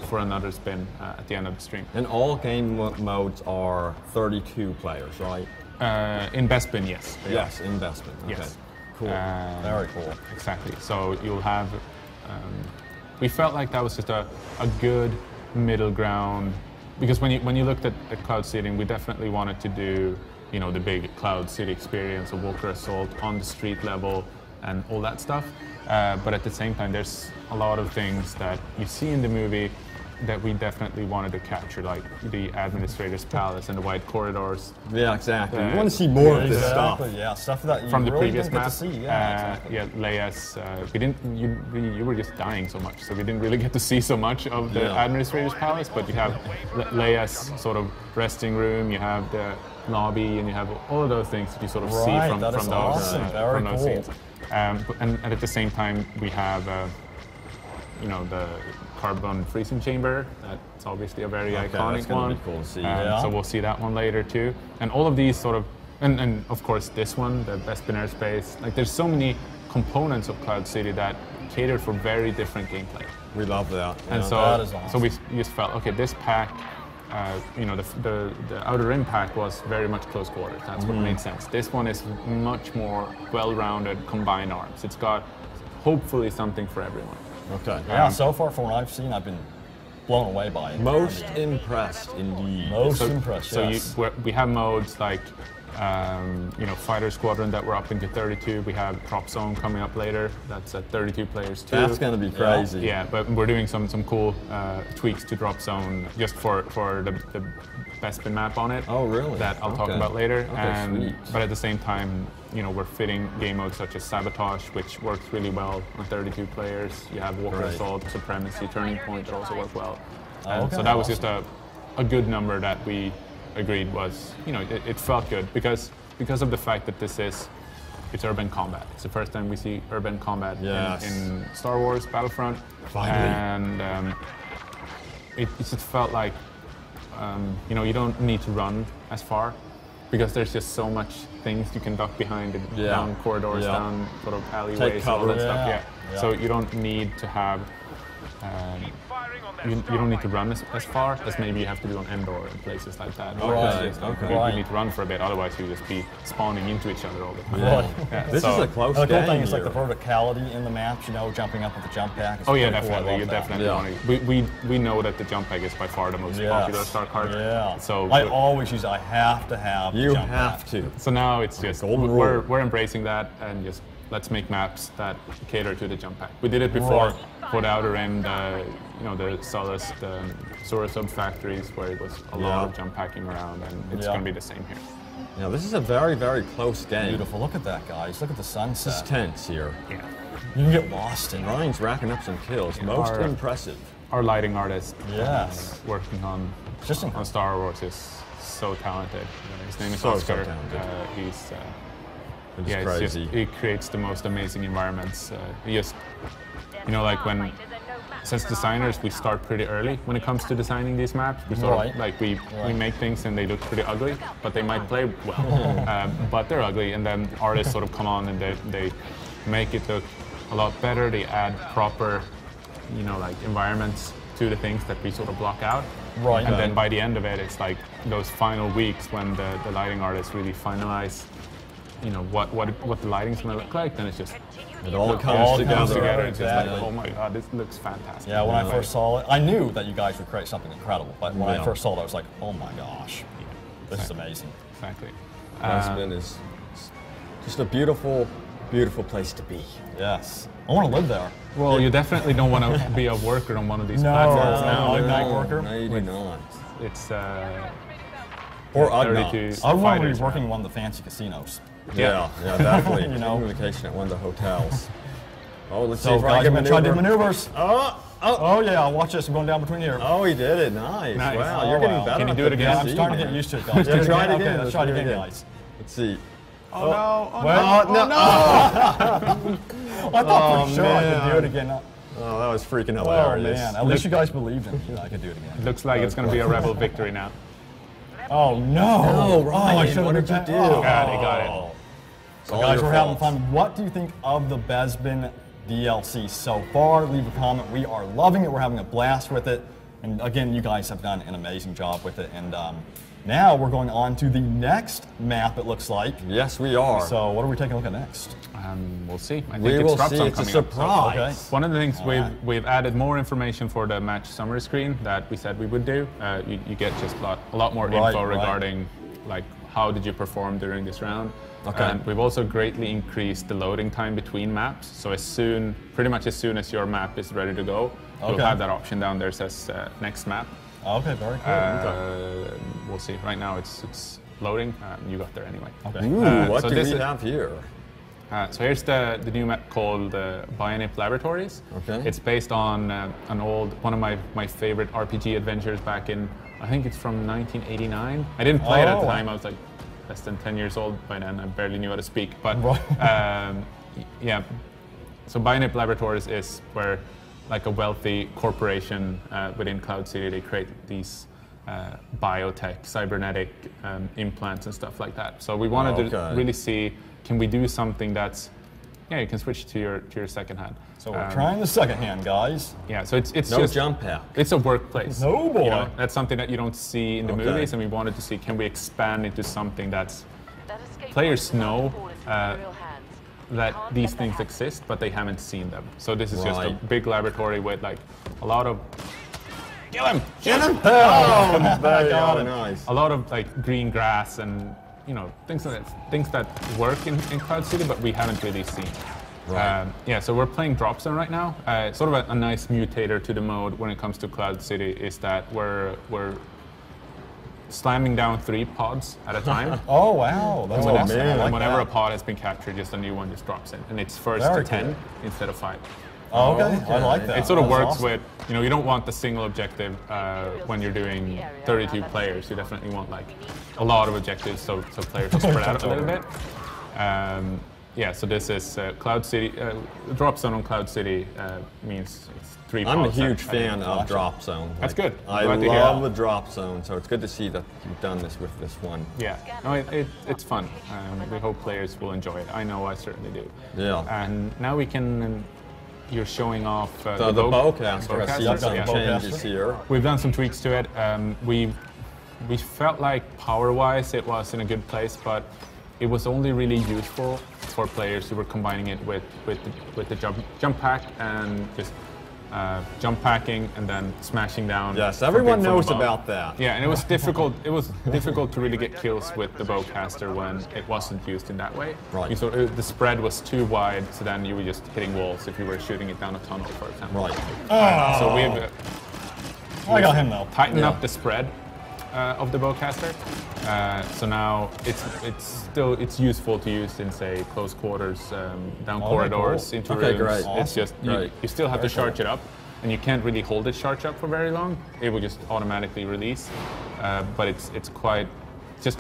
for another spin at the end of the stream. And all game modes are 32 players, right? In Bespin, yes. they Yes, in Bespin. Okay. Yes. Cool. Very cool. Exactly. So you'll have. We felt like that was just a good middle ground, because when you looked at Cloud City, we definitely wanted to do, you know, the big Cloud City experience of Walker Assault on the street level and all that stuff. But at the same time, there's a lot of things that you see in the movie that we definitely wanted to capture, like the Administrator's Palace and the wide corridors Yeah, exactly. Uh, You want to see more of this Exactly, stuff. yeah, stuff that you from the really previous didn't get map. to see. Yeah, exactly. Yeah, Leia's. We didn't. You were just dying so much, so we didn't really get to see so much of the Yeah. Administrator's Palace. But you have Leia's sort of resting room. You have the lobby, and you have all of those things that you sort of see Right, from that is those awesome. Very from those cool. scenes. And at the same time, we have. You know, the carbon freezing chamber. That's obviously a very Okay, iconic that's gonna one. be cool to see. Yeah. So we'll see that one later too. And all of these sort of, and of course this one, the Bespin Airspace. Like there's so many components of Cloud City that cater for very different gameplay. We love that. And yeah. so, that is awesome. so we just felt, okay, this pack, you know, the Outer Rim pack was very much close quarters. That's what made sense. This one is much more well-rounded combined arms. It's got hopefully something for everyone. Okay. Yeah, so far from what I've seen, I've been blown away by it. Most impressed, indeed. Most impressed, So yes. we have modes like, you know, Fighter Squadron that we're up into 32. We have Prop Zone coming up later. That's at 32 players too. That's going to be crazy. Yeah, but we're doing some cool tweaks to Drop Zone just for the Bespin map on it. Oh, really? That I'll talk Okay. about later. Okay, sweet. But at the same time, you know, we're fitting game modes such as Sabotage, which works really well on 32 players. You have Walker Right. Assault, Supremacy, Turning Point that also work well. Okay, So that was awesome. just a good number that we agreed was, you know, it felt good because of the fact that it's urban combat. It's the first time we see urban combat Yes. in Star Wars Battlefront. Finally. And it just felt like, you know, you don't need to run as far because there's just so much things you can duck behind and Yeah. down corridors, Yeah. down sort of alleyways, and all cover. that stuff. Yeah. Yeah. Yeah. So you don't need to have. You don't need to run as far as maybe you have to do on Endor and places like that. Right, Because okay. you Right. need to run for a bit, otherwise you'll just be spawning into each other all the time. Right. Yeah, This so- is a close And the cool game thing is like here. the verticality in the maps, you know, jumping up with the jump pack. It's Oh yeah, pretty cool. I definitely. love You that. definitely Yeah. want to. We know that the jump pack is by far the most popular star card. Yeah. So I always use. I have to have. the You jump have pack. to. So now it's just golden we're rule. we're embracing that and just let's make maps that cater to the jump pack. We did it before Right. for the Outer End, you know, the Solace, the Sora sub factories where it was a lot Yeah. of jump packing around, and it's Yeah. going to be the same here. Now, this is a very, very close game. Beautiful. Look at that, guys. Look at the This is sunset. tense here. Yeah. You can get lost in it. Ryan's racking up some kills. Most Our- impressive. Our lighting artist Yes. working on Just incredible. Star Wars is so talented. His name is So Oscar. talented. He's It's yeah, crazy. he creates the most amazing environments. He just, you know, like when since designers, we start pretty early when it comes to designing these maps. We sort Right. of like we make things and they look pretty ugly, but they might play well. But they're ugly, and then artists sort of come on and they make it look a lot better. They add proper, like environments to the things that we sort of block out. Right. And then by the end of it, it's like those final weeks when the lighting artists really finalize, what the lighting's gonna look like. Then it's just It all all comes comes together. It's just like, Exactly. oh my god, this looks fantastic. Yeah, when I first saw it, I knew that you guys would create something incredible. But when I Yeah. first saw it, I was like, oh my gosh, this is amazing. Exactly. Bespin is just a beautiful, beautiful place to be. Yes, I want to live there. Well, you definitely don't want to be a worker on one of these No, platforms no, now. I'm Like, not worker. No, you do not. It's Or 32 Ugnaughts. I want to fighters be working in around. one of the fancy casinos. Yeah, definitely. You know. Communication at one of the hotels. Oh, let's see So if I guys, can I'm gonna try to do maneuver. maneuvers. Oh yeah, watch this. I'm going down between here. Oh, he did it. Nice. Nice. Wow, Oh, you're getting wow. better. Can you at do it the again? Yeah, I'm PC, starting to get man. used to it, guys. Yeah, try it Okay, again. let's try it again, again. guys. Let's see. Oh no! Oh Well, no! I thought Oh, for sure I could man. do it again. Oh, that was freaking Oh hilarious. man, at least you guys believed in me that I could do it again. Looks like it's going to be a rebel victory now. Oh no! Oh, I Ryan, should've what been did you back- do? Oh. God, he got it. It's So all guys, your we're having fault. fun. What do you think of the Bespin DLC so far? Leave a comment. We are loving it. We're having a blast with it. And again, you guys have done an amazing job with it. And now we're going on to the next map, it looks like. Yes, we are. So what are we taking a look at next? We'll see. I think we will Drop see. Zone It's a coming up, so- surprise. Okay. One of the things All right. we've added more information for the match summary screen that we said we would do. You get just a lot more Right, info right. regarding like how did you perform during this round. Okay. And we've also greatly increased the loading time between maps. So pretty much as soon as your map is ready to go, you'll Okay. have that option down there that says next map. Okay, very cool. We'll see. Right now it's loading. You got there anyway. Okay. Ooh, what so do this we is- have here? So here's the new map called Bionic Laboratories. Okay. It's based on one of my favorite RPG adventures back in, I think it's from 1989. I didn't play it at Oh, the wow. time. I was like less than 10 years old by then. I barely knew how to speak. But Right. yeah, so Bionic Laboratories is where like a wealthy corporation within Cloud City, they create these biotech, cybernetic implants and stuff like that. So we wanted to Okay. really see, can we do something that's, you can switch to your second hand. So we're trying the second hand, guys. Yeah, so it's No just jump pack. it's a workplace. No, boy. You know, that's something that you don't see in the Okay. movies, and we wanted to see, can we expand into something that's players know that these things exist, but they haven't seen them. So this is just a Right. big laboratory with like a lot of kill him, Oh, very got it. nice. a lot of like green grass and things that work in Cloud City, but we haven't really seen. Right. Yeah, so we're playing Drop Zone right now. Sort of a nice mutator to the mode when it comes to Cloud City is that we're slamming down 3 pods at a time. Oh wow, that's Oh, awesome. man. I And like whenever that. a pod has been captured, just a new one just drops in, and it's first Very to 10 cool. instead of 5. Oh, okay. I Okay. like that. It sort of That's works awesome. with, you don't want the single objective when you're doing 32 players. You definitely want like a lot of objectives so players are spread out a little bit. Yeah, so this is Cloud City. Drop Zone on Cloud City means it's 3 pods. I'm a huge at fan a of time. Drop Zone. That's good. I Glad to hear. love the Drop Zone, so it's good to see that you've done this with this one. Yeah, no, it's fun. We hope players will enjoy it. I know I certainly do. Yeah. And now we can. You're showing off So the bowcaster, I see you've done yeah. changes here. We've done some tweaks to it. We felt like power-wise it was in a good place, but it was only really useful for players who were combining it with the jump pack and just jump packing and then smashing down. Yes, from everyone from knows above. about that. Yeah, and it was difficult. It was difficult to really get kills with the bowcaster when it wasn't used in that way. Right. The spread was too wide, so then you were just hitting walls if you were shooting it down a tunnel, for example. Right. So we've I got him though. tightened Yeah. up the spread of the bowcaster. So now it's useful to use in, say, close quarters, down Okay, corridors, cool. into Okay, rooms. great. It's Awesome. just Great. you still have Very to charge it up, and you can't really hold it charged up for very long. It will just automatically release, but it's quite just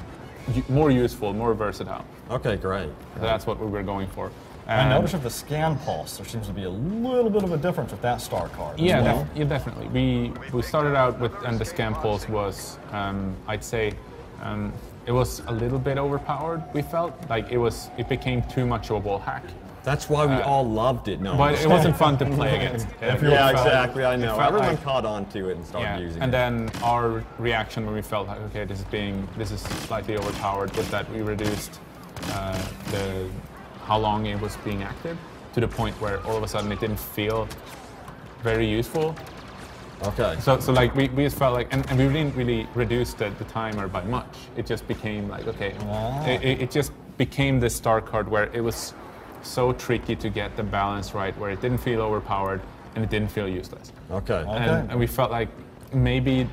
more useful, more versatile. Okay, great. So that's what we were going for. I noticed with the scan pulse, there seems to be a little bit of a difference with that star card. Yeah, as well. yeah, definitely. We started out with, and the scan pulse was, I'd say, it was a little bit overpowered. We felt like it became too much of a wall hack. That's why we all loved it. No, But it wasn't fun to play against. yeah, exactly. I know. felt Everyone like- caught on to it and started using and it. then our reaction when we felt like, okay, this is slightly overpowered, was that we reduced how long it was being active to the point where all of a sudden it didn't feel very useful. Okay. So like we just felt like, and we didn't really reduce the timer by much. It just became like, okay, it just became this star card where it was so tricky to get the balance right, where it didn't feel overpowered and it didn't feel useless. Okay. And we felt like maybe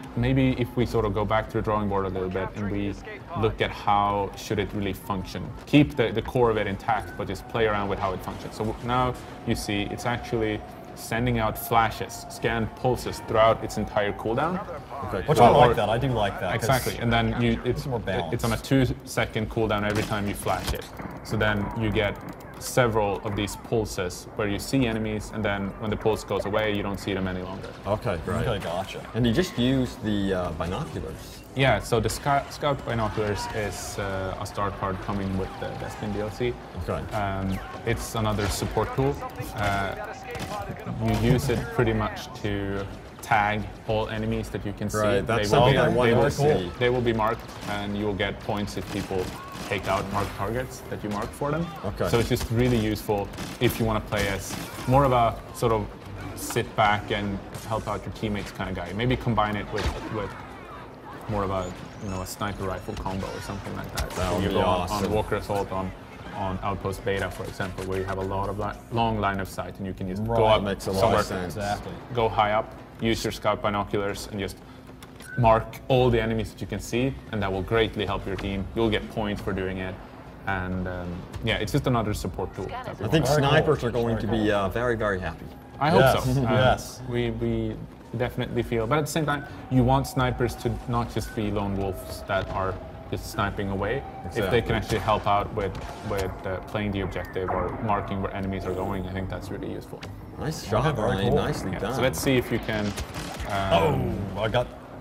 if we sort of go back to the drawing board a little bit and we look at how should it really function, keep the core of it intact, but just play around with how it functions. So now you see it's actually sending out flashes, scan pulses throughout its entire cooldown. Okay. Which I like that. I do like that. 'cause Exactly, and then it's more balanced. It's on a 2-second cooldown every time you flash it. So then you get several of these pulses where you see enemies, and then when the pulse goes away, you don't see them any longer. Okay, great. Okay, gotcha. And you just use the binoculars. Yeah, so the Scout Binoculars is a star card coming with the Bespin DLC. Okay. It's another support tool. You use it pretty much to tag all enemies that you can see. Right, that's They will something be- I wanted they will- to see. They will be marked, and you will get points if people take out marked targets that you mark for them. Okay. So it's just really useful if you want to play as more of a sort of sit back and help out your teammates kind of guy. Maybe combine it with more of a a sniper rifle combo or something like that. That would you be go awesome. on Walker Assault on Outpost Beta, for example, where you have a lot of long line of sight and you can just go Right. up Makes a lot somewhere, of sense. Exactly. go high up, use your scout binoculars and just mark all the enemies that you can see, and that will greatly help your team. You'll get points for doing it. And yeah, it's just another support tool. that we I think Very cool. snipers are going to Very be very, very happy. I hope Yes, so. yes. We definitely feel, but at the same time, you want snipers to not just be lone wolves that are just sniping away. If they Exactly. can actually help out with playing the objective or marking where enemies are going, I think that's really useful. Nice shot, very Ryan. cool. Nicely Yeah, done. so let's see if you can.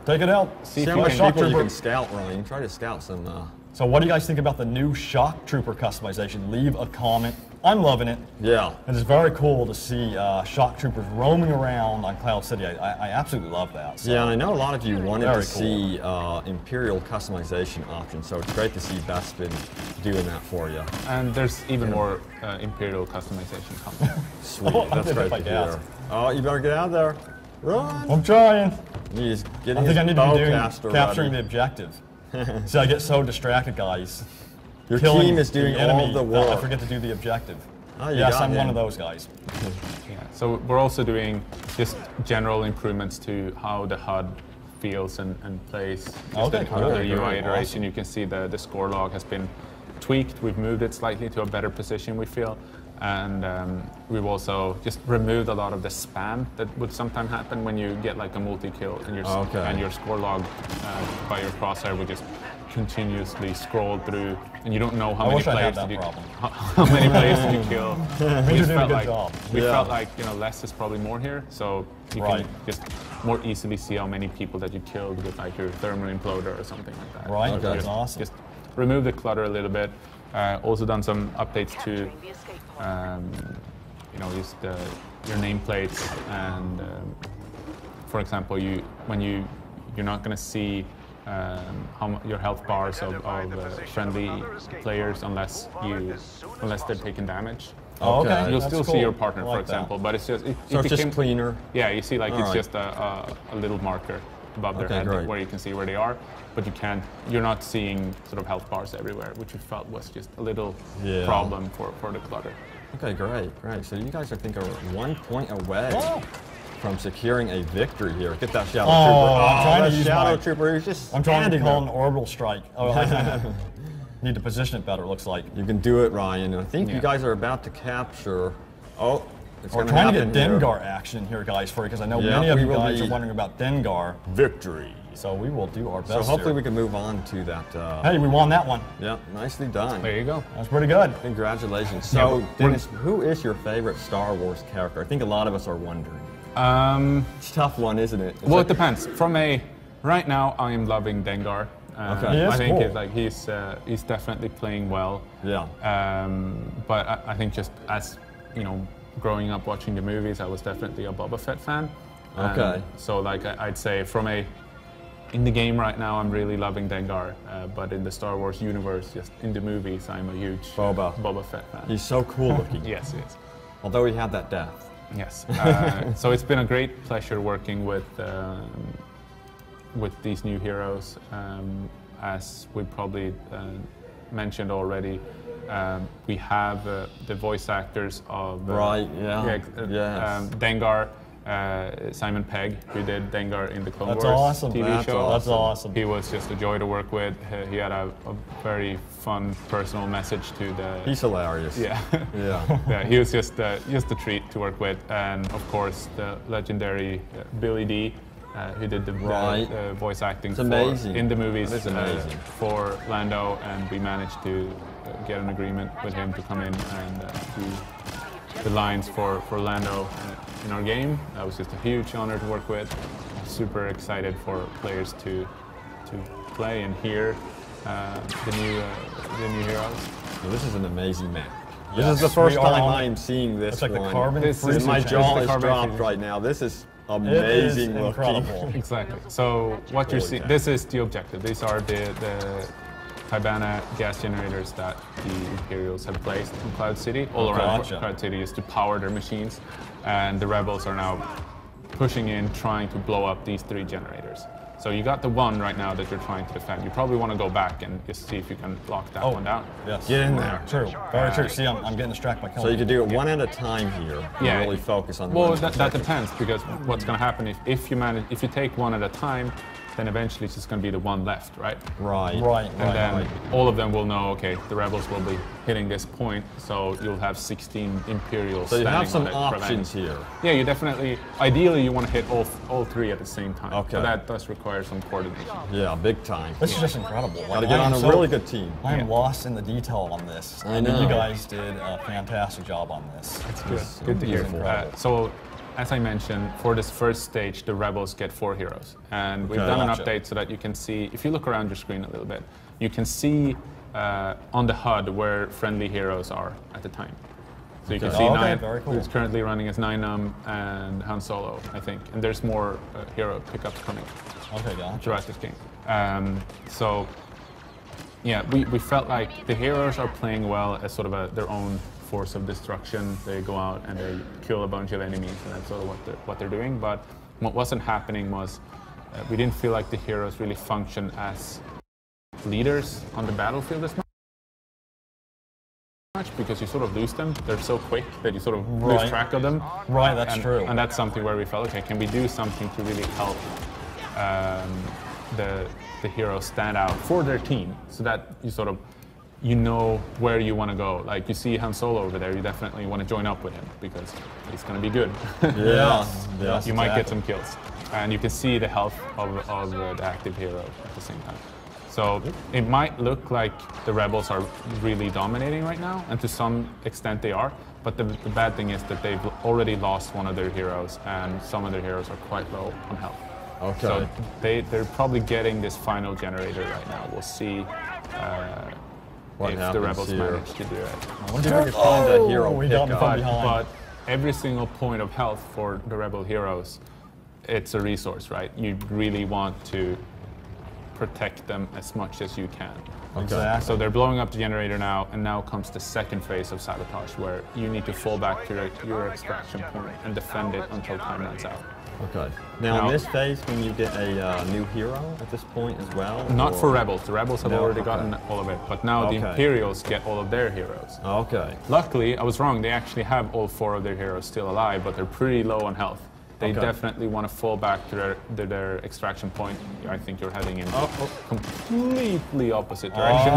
Take it out. See if See how you many can. people you Trooper. can scout, Ryan. Try to scout some. So what do you guys think about the new Shock Trooper customization? Leave a comment. I'm loving it. Yeah. And it's very cool to see Shock Troopers roaming around on Cloud City. I absolutely love that. So. Yeah, and I know a lot of you wanted Very to cool. see Imperial customization options, so it's great to see Bespin doing that for you. And there's even more Imperial customization coming. Sweet, Oh, I that's did great it by to gas. hear. Oh, you better get out of there. Run! I'm trying. He's getting I think I need to be doing bowcaster capturing the ready. objective. See, I get so distracted, guys. Your Killing team is doing the all enemy, the that I work. forget to do the objective. Oh, you Yes, got I'm one him. of those guys. Yeah. So we're also doing just general improvements to how the HUD feels and plays. Just Okay, cool. another Great, UI iteration. awesome. You can see the score log has been tweaked. We've moved it slightly to a better position, we feel. And we've also just removed a lot of the spam that would sometimes happen when you get like a multi-kill and your score log by your crosshair would just continuously scroll through, and you don't know how I many wish I had players that did you problem. how many players did you kill. Means you're doing a good job. We Yeah. felt like less is probably more here, so you Right. can just more easily see how many people that you killed with like your thermal imploder or something like that. Right, So that's just, awesome. Just remove the clutter a little bit. Also done some updates to use your nameplates, and for example, you're not going to see your health bars of friendly players unless they're taking damage. Oh, okay. Okay. You'll That's still cool. see your partner, I for like that. example, but it's just So it's just cleaner. Yeah, you see like it's Alright. just a little marker above their Okay, head great. where you can see where they are, but you're not seeing sort of health bars everywhere, which we felt was just a little Yeah. problem for the clutter. Okay, great. So you guys, I think, are 1 point away Oh. from securing a victory here. Get that Shadow Oh, Trooper. I'm trying to that use Shadow my- Trooper is just I'm trying to standing call there. an orbital strike. Oh, I need to position it better, it looks like. You can do it, Ryan. I think Yeah. you guys are about to capture. Oh, It's We're gonna trying to get happen here. Dengar action here, guys, for you, because I know Yeah, many of we you will guys be- are wondering about Dengar. Victory. So we will do our best. So hopefully here. we can move on to that. Hey, we won that one. Yeah, nicely done. There you go. That's pretty good. Congratulations. Yeah, So, we're- Dennis, who is your favorite Star Wars character? I think a lot of us are wondering. It's a tough one, isn't it? It's Well, like- it depends. Right now, I am loving Dengar. Okay. He is I think cool. he's definitely playing well. Yeah. But I think just as growing up watching the movies, I was definitely a Boba Fett fan. Okay. So like I'd say in the game right now, I'm really loving Dengar. But in the Star Wars universe, just in the movies, I'm a huge Boba Fett fan. He's so cool looking. Yes, yes. Although he had that death. Yes. So it's been a great pleasure working with these new heroes. As we probably mentioned already, we have the voice actors of Dengar, Simon Pegg, who did Dengar in the Clone That's Wars awesome. TV That's show. awesome. That's awesome. He was just a joy to work with. He had a very fun personal message to the. He's hilarious. Yeah. Yeah. Yeah, he was just a treat to work with, and of course the legendary Billy D, who did the voice acting in the movies That is amazing. for Lando, and we managed to get an agreement with him to come in and do the lines for Lando in our game. That was just a huge honor to work with. Super excited for players to play and hear the new heroes. Well, this is an amazing map. Yes, This is the first we are time on- I'm seeing this It's like one. the carbon This free is My This jaw the is carbon dropped free. right now. This is It is amazing looking. incredible. Exactly. So what you're Holy seeing, cow. this is the objective. These are the Kybana gas generators that the Imperials have placed in Cloud City, all around Gotcha. Cloud City, is to power their machines, and the rebels are now pushing in, trying to blow up these 3 generators. So you got the one right now that you're trying to defend. You probably want to go back and just see if you can lock that one down. Yes. Get in there. True. Very true. See, I'm getting distracted by So killing. you could do it one at a time here. And Yeah. really focus on Well, one that specific. depends, because what's going to happen if you take one at a time, then eventually it's just going to be the one left, right? Right. Right. And then right. all of them will know, okay, the rebels will be hitting this point, so you'll have 16 Imperials So you standing have some on it, options preventing. here. Yeah, you definitely, ideally you want to hit all 3 at the same time. Okay. But that does require some coordination. Yeah, big time. This is just incredible. Got to get on a really good team. I am Yeah. lost in the detail on this. I mean, know. you guys did a fantastic job on this. Good to hear. Incredible. So, as I mentioned, for this first stage, the rebels get 4 heroes. And we've Okay. done an Gotcha. update so that you can see, if you look around your screen a little bit, you can see on the HUD where friendly heroes are at the time. So you can Okay. see Okay, Nine, very cool. who's currently running as Ninum and Han Solo, I think. And there's more hero pickups coming Okay, gotcha. throughout this game. So, yeah, we felt like the heroes are playing well as sort of their own force of destruction. They go out and they kill a bunch of enemies, and that's sort of what they're doing. But what wasn't happening was we didn't feel like the heroes really function as leaders on the battlefield as much, because you sort of lose them. They're so quick that you sort of lose Right. track of them. Right, that's true. And that's something where we felt, okay, can we do something to really help the heroes stand out for their team, so that you know where you want to go. Like you see Han Solo over there, you definitely want to join up with him because he's going to be good. Yeah. Yes, You might get exactly. some kills, and you can see the health of the active hero at the same time. So it might look like the rebels are really dominating right now, and to some extent they are, but the bad thing is that they've already lost one of their heroes, and some of their heroes are quite low on health. Okay. So they're probably getting this final generator right now. We'll see What if the happens rebels here? manage to do it. I wonder if I could find a hero we got him pickup. from behind. But every single point of health for the rebel heroes, it's a resource, right? You really want to protect them as much as you can. Exactly. So they're blowing up the generator now, and now comes the second phase of sabotage, where you need to fall back to your extraction point and defend it until time runs out. Okay. Now, Now- in this phase, can you get a new hero at this point as well? Not or- for rebels. The rebels have No, already okay. gotten all of it, but now the Okay. Imperials get all of their heroes. Okay. Luckily, I was wrong. They actually have all 4 of their heroes still alive, but they're pretty low on health. They Okay. definitely want to fall back to their extraction point. I think you're heading in completely opposite direction.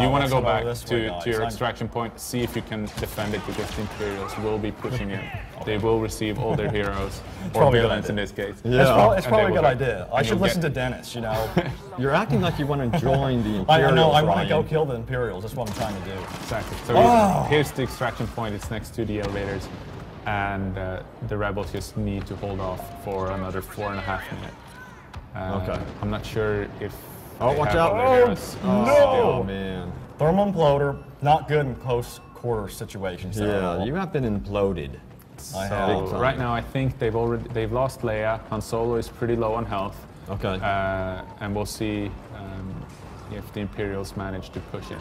You want to let's go go back this way, guys. to your I'm- extraction point, see if you can defend it, because the Imperials will be pushing in. They will receive all their heroes, or probably a good villains in idea. this case. Yeah. It's And probably they a good will- idea. I and should you'll listen get- to Dennis, you know. You're acting like you want to join the I Imperials, know, I want to Ryan. go kill the Imperials. That's what I'm trying to do. Exactly. So Oh. here's the extraction point. It's next to the elevators, and the rebels just need to hold off for another 4.5 minutes. Okay. I'm not sure if. Oh, they watch have out. all their Oh, heroes. Oh, man. Thermal imploder, not good in close quarter situations. Yeah, you have been imploded. I So have. Big time. right now, I think they've lost Leia. Han Solo is pretty low on health. Okay. And we'll see if the Imperials manage to push in.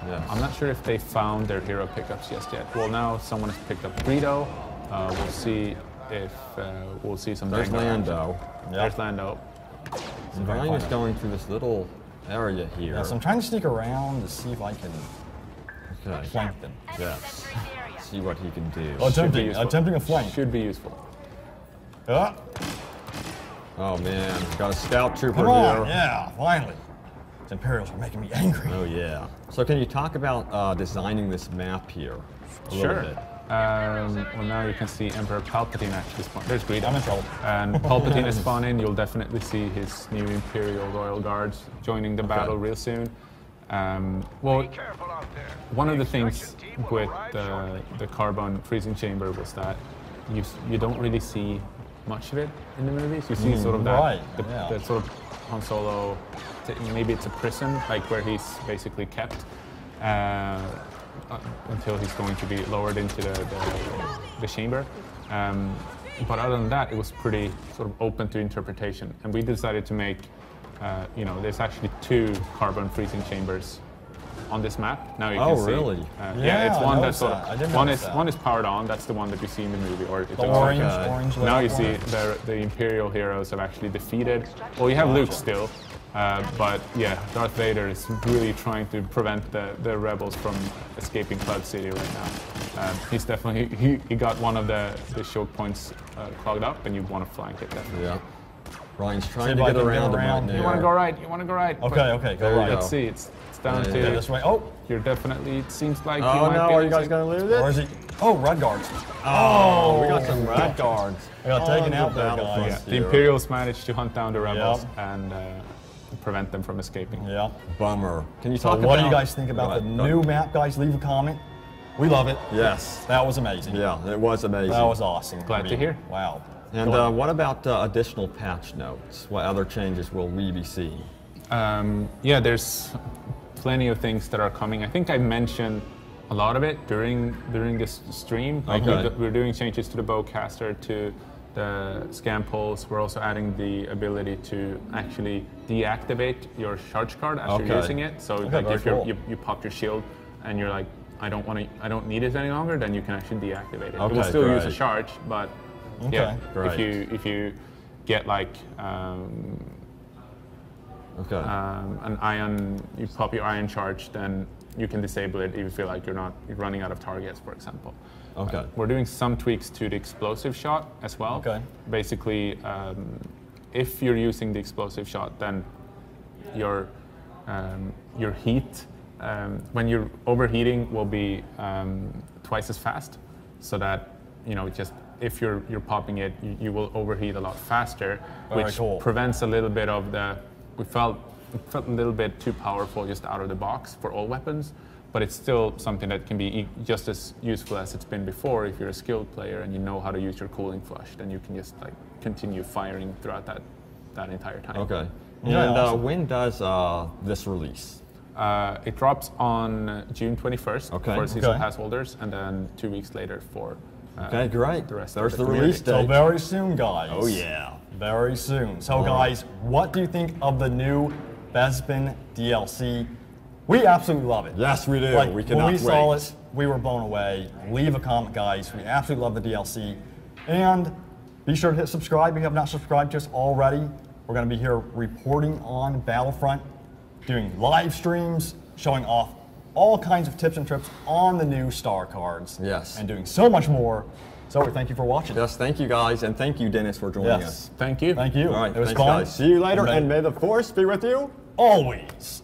Yes. I'm not sure if they found their hero pickups just yet. Well, now someone has picked up Greedo. We'll see if we'll see some. There's Django action. Lando. There's Lando. Ryan is going through this little area here. Yes, I'm trying to sneak around to see if I can Okay. flank them. Yes. See what he can do. Oh, Should be attempting, useful. attempting a flank. Should be useful. Ah, Oh man, got a scout trooper come on, here. yeah, finally. The Imperials are making me angry. Oh yeah. So can you talk about designing this map here a little Sure. bit? Well, now you can see Emperor Palpatine actually spawn. There's Greedo. I'm in trouble. And Palpatine is spawn in. You'll definitely see his new Imperial Royal Guards joining the battle real soon. Well, one of the things with the carbon freezing chamber was that you don't really see much of it in the movies. You see sort of that right, the, yeah. the sort of Han Solo, maybe it's a prison, like where he's basically kept until he's going to be lowered into the chamber. But other than that, it was pretty sort of open to interpretation. And we decided to make, there's actually 2 carbon freezing chambers on this map. Now you can Oh, see. really? Yeah, it's I one noticed that's sort that. I of didn't one notice is that. one is powered on. That's the one that you see in the movie, or it The looks orange, like. orange. Now you little see one. the Imperial heroes have actually defeated. Well, you have Luke still, but yeah, Darth Vader is really trying to prevent the rebels from escaping Cloud City right now. He's definitely he got one of the choke points clogged up, and you want to flank it definitely. Yeah. Ryan's See trying if to I get can get around him right around. now. You want to go right. You want to go right. Okay, but okay, There go you right. go. Let's see. It's down Yeah, to yeah. This way. Oh, You're definitely. It seems like you Oh might no, be are you able guys to- gonna lose or it? is he? Oh, red guards. Oh, we got some red guards. I got taken on out the there, Battlefront guys. The here. Imperials managed to hunt down the rebels Yep. and prevent them from escaping. Yeah. Bummer. Can you So talk about? what do you guys think about the Go ahead. new map, guys? Leave a comment. We love it. Yes. That was amazing. Yeah, it was amazing. That was awesome. Glad to hear. Wow. And Go ahead. what about additional patch notes? What other changes will we be seeing? Yeah, there's plenty of things that are coming. I think I mentioned a lot of it during this stream. Like Okay. we're doing changes to the bowcaster, to the scam pulse. We're also adding the ability to actually deactivate your charge card as Okay. you're using it. So like very if you're, cool. you pop your shield and you're like, I don't need it any longer, then you can actually deactivate it. It will Okay, still use a great. charge, but Okay, yeah, great. if you get like Okay. an ion, you pop your ion charge, then you can disable it if you feel like you're running out of targets, for example. Okay. We're doing some tweaks to the explosive shot as well. Okay. Basically, if you're using the explosive shot, then your heat, when you're overheating, will be twice as fast, so that just if you're popping it, you will overheat a lot faster, Very which cool. prevents a little bit of the. We felt a little bit too powerful just out of the box for all weapons, but it's still something that can be just as useful as it's been before. If you're a skilled player and you know how to use your cooling flush, then you can just like continue firing throughout that entire time. Okay. Yeah, And awesome. when does this release? It drops on June 21st Okay. for season Okay. pass holders, and then 2 weeks later for Okay, great. the rest There's of the the release So date. very soon, guys. Oh yeah. Very soon. So guys, what do you think of the new Bespin DLC? We absolutely love it. Yes, we do. Like, We cannot when we saw wait. it, we were blown away. Leave a comment, guys. We absolutely love the DLC. And be sure to hit subscribe if you have not subscribed to us already. We're going to be here reporting on Battlefront, doing live streams, showing off all kinds of tips and trips on the new star cards. Yes. And doing so much more. So we thank you for watching. Yes, thank you guys, and thank you, Dennis, for joining us. Thank you. Thank you. All right, it was thanks, fun. guys. See you later, and may the force be with you Always.